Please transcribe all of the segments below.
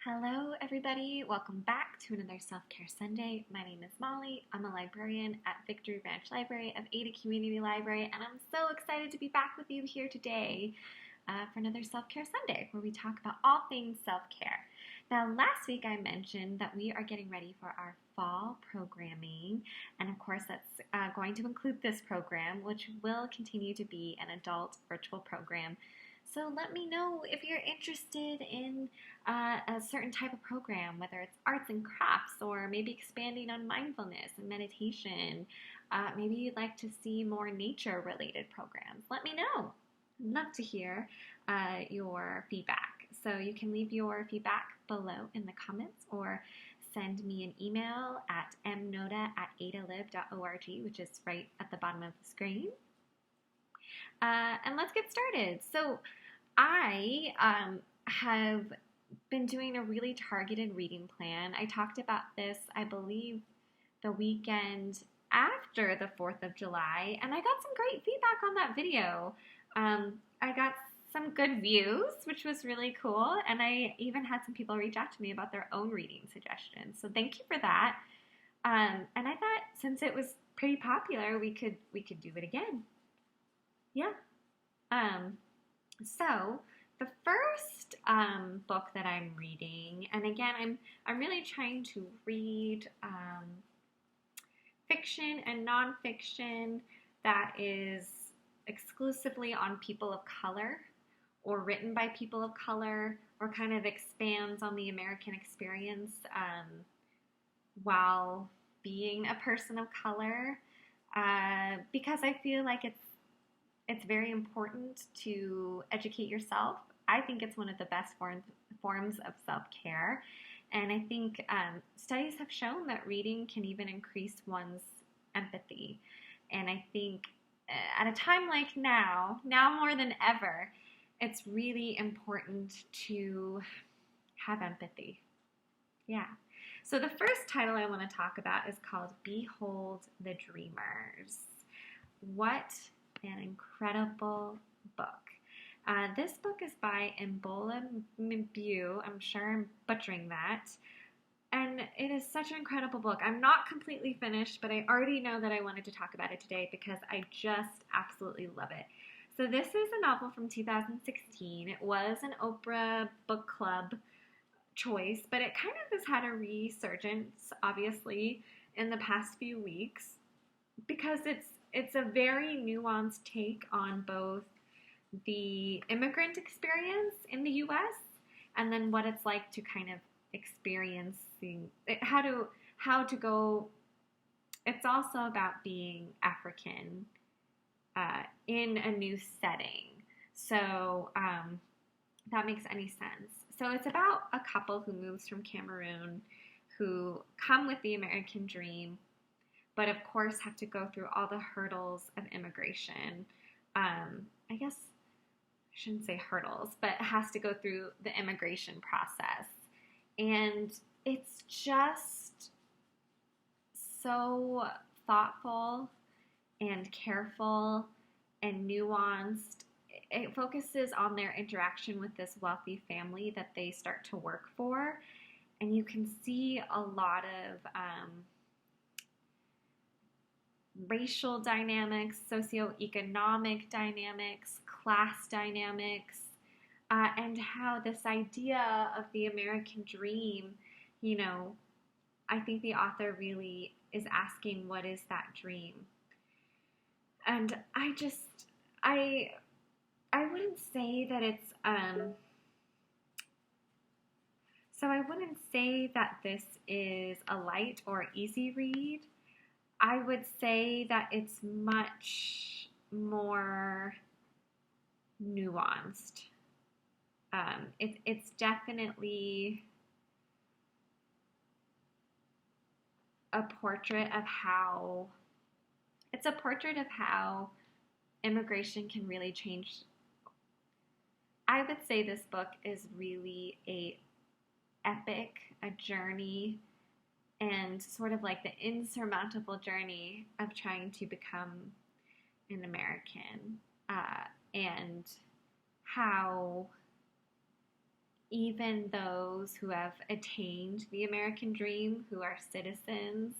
Hello, everybody. Welcome back to another Self-Care Sunday. My name is Molly. I'm a librarian at Victory Branch Library of Ada Community Library, and I'm so excited to be back with you here today for another Self-Care Sunday, where we talk about all things self-care. Now, last week I mentioned that we are getting ready for our fall programming, and of course that's going to include this program, which will continue to be an adult virtual program. So let me know if you're interested in a certain type of program, whether it's arts and crafts or maybe expanding on mindfulness and meditation. Maybe you'd like to see more nature-related programs. Let me know. I'd love to hear your feedback. So you can leave your feedback below in the comments or send me an email at mnoda@adalib.org, which is right at the bottom of the screen. And let's get started. So I have been doing a really targeted reading plan. I talked about this, I believe, the weekend after the 4th of July, and I got some great feedback on that video. I got some good views, which was really cool, and I even had some people reach out to me about their own reading suggestions. So thank you for that. And I thought since it was pretty popular, we could do it again. Yeah. So the first book that I'm reading, and again, I'm really trying to read fiction and nonfiction that is exclusively on people of color or written by people of color or kind of expands on the American experience while being a person of color because I feel like it's very important to educate yourself. I think it's one of the best forms of self-care. And I think studies have shown that reading can even increase one's empathy. And I think at a time like now more than ever, it's really important to have empathy. Yeah. So the first title I want to talk about is called Behold the Dreamers. What an incredible book. This book is by Imbolo, Mbue. I'm sure I'm butchering that. And it is such an incredible book. I'm not completely finished, but I already know that I wanted to talk about it today because I just absolutely love it. So this is a novel from 2016. It was an Oprah Book Club choice, but it kind of has had a resurgence, obviously, in the past few weeks because it's a very nuanced take on both the immigrant experience in the U.S. and then what it's like to kind of experiencing how to go. It's also about being African in a new setting. So that makes any sense. So it's about a couple who moves from Cameroon who come with the American dream, but of course have to go through all the hurdles of immigration. I guess I shouldn't say hurdles, but has to go through the immigration process. And it's just so thoughtful and careful and nuanced. It focuses on their interaction with this wealthy family that they start to work for. And you can see a lot of racial dynamics, socioeconomic dynamics, class dynamics, and how this idea of the American dream, I think the author really is asking, what is that dream? And I wouldn't say that it's, so I wouldn't say that this is a light or easy read. I would say that it's much more nuanced. It's definitely a portrait of how immigration can really change. I would say this book is really a journey, and sort of like the insurmountable journey of trying to become an American, and how even those who have attained the American dream, who are citizens,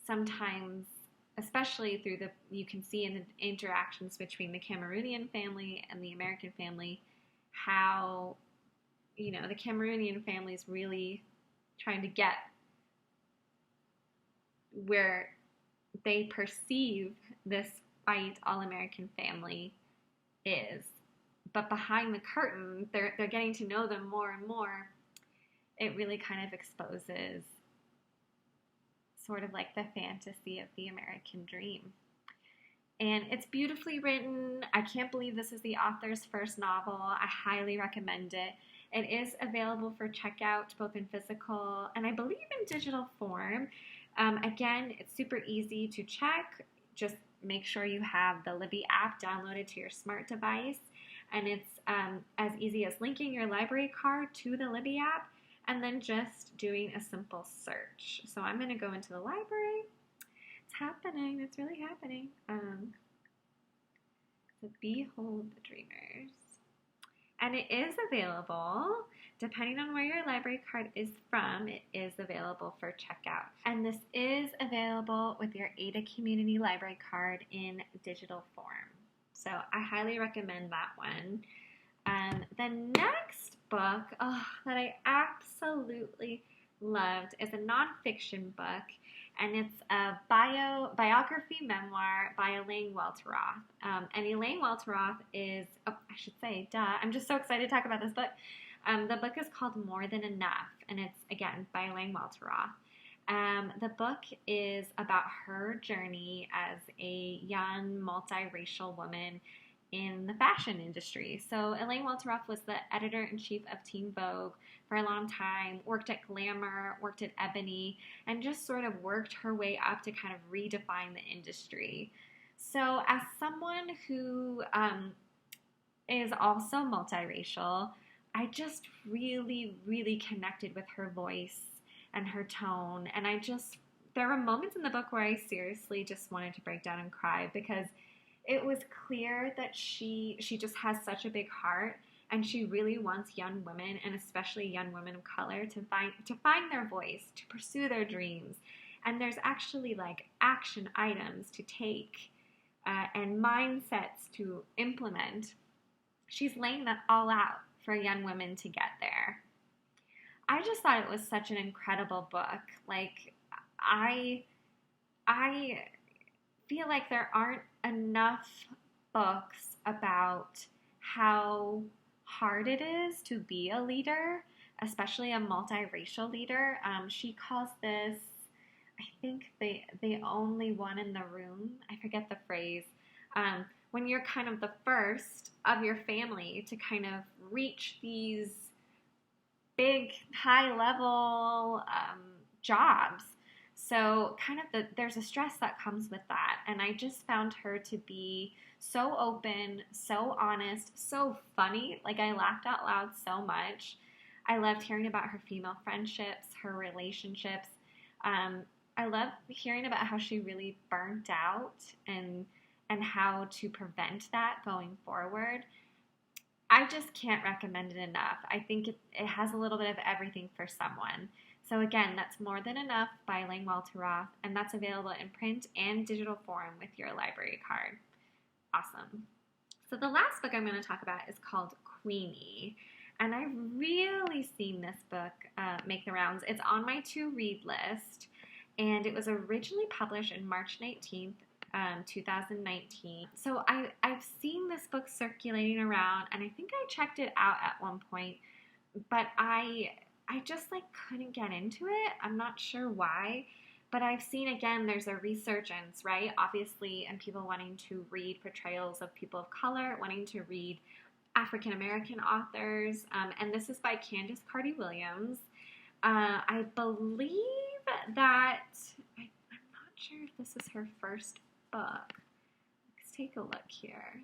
sometimes, especially through you can see in the interactions between the Cameroonian family and the American family, how, the Cameroonian family is really trying to get where they perceive this white all-American family is. But behind the curtain, they're getting to know them more and more. It really kind of exposes sort of like the fantasy of the American dream. And it's beautifully written. I can't believe this is the author's first novel. I highly recommend it. It is available for checkout, both in physical and I believe in digital form. Again, it's super easy to check. Just make sure you have the Libby app downloaded to your smart device. And it's as easy as linking your library card to the Libby app and then just doing a simple search. So I'm going to go into the library. It's happening. It's really happening. So Behold the Dreamers. And it is available, depending on where your library card is from, it is available for checkout. And this is available with your Ada Community Library card in digital form. So I highly recommend that one. The next book that I absolutely loved is a nonfiction book, and it's a biography memoir by Elaine Welteroth. And Elaine Welteroth is, I'm just so excited to talk about this book. The book is called More Than Enough, and it's, again, by Elaine Welteroth. The book is about her journey as a young multiracial woman in the fashion industry. So Elaine Welteroth was the editor-in-chief of Teen Vogue for a long time, worked at Glamour, worked at Ebony, and just sort of worked her way up to kind of redefine the industry. So as someone who is also multiracial, I just really, really connected with her voice and her tone. And there were moments in the book where I seriously just wanted to break down and cry, because it was clear that she just has such a big heart, and she really wants young women, and especially young women of color, to find their voice, to pursue their dreams. And there's actually like action items to take and mindsets to implement. She's laying that all out for young women to get there. I just thought it was such an incredible book. Like, I feel like there aren't enough books about how hard it is to be a leader, especially a multiracial leader. She calls this, I think, the only one in the room. I forget the phrase. When you're kind of the first of your family to kind of reach these big, high-level jobs. So kind of there's a stress that comes with that. And I just found her to be so open, so honest, so funny. Like, I laughed out loud so much. I loved hearing about her female friendships, her relationships. I love hearing about how she really burnt out and how to prevent that going forward. I just can't recommend it enough. I think it has a little bit of everything for someone. So again, that's More Than Enough by Elaine Welteroth, and that's available in print and digital form with your library card. Awesome. So the last book I'm going to talk about is called Queenie, and I've really seen this book make the rounds. It's on my to-read list, and it was originally published in March 19th, 2019. So I've seen this book circulating around, and I think I checked it out at one point, but I just couldn't get into it. I'm not sure why, but I've seen, again, there's a resurgence, right? Obviously, and people wanting to read portrayals of people of color, wanting to read African American authors, and this is by Candice Carty-Williams. I believe that, I'm not sure if this is her first book. Let's take a look here.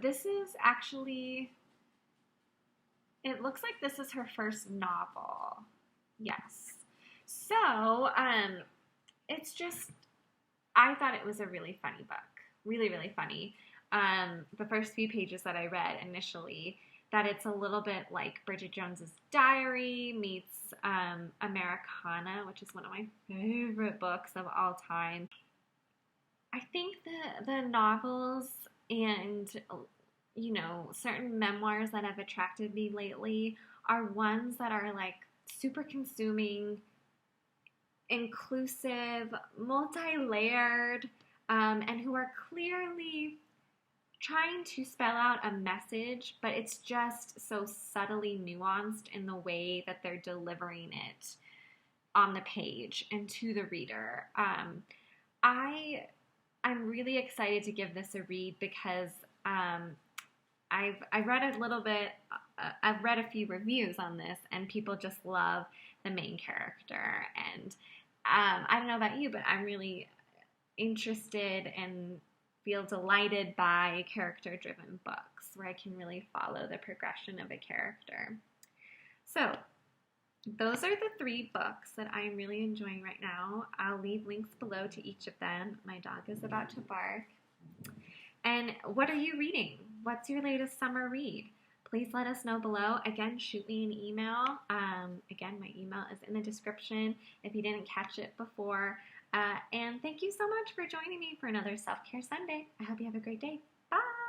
This is actually, it looks like this is her first novel. Yes. So, it's just, I thought it was a really funny book. Really, really funny. The first few pages that I read initially, that it's a little bit like Bridget Jones's Diary meets Americana, which is one of my favorite books of all time. I think the novels and, you know, certain memoirs that have attracted me lately are ones that are like super consuming, inclusive, multi-layered, and who are clearly trying to spell out a message, but it's just so subtly nuanced in the way that they're delivering it on the page and to the reader. I'm really excited to give this a read because I've read a little bit. I've read a few reviews on this, and people just love the main character. And I don't know about you, but I'm really interested and feel delighted by character-driven books where I can really follow the progression of a character. So those are the 3 books that I'm really enjoying right now. I'll leave links below to each of them. My dog is about to bark. And what are you reading? What's your latest summer read? Please let us know below. Again, shoot me an email. Again, my email is in the description if you didn't catch it before. And thank you so much for joining me for another Self-Care Sunday. I hope you have a great day. Bye!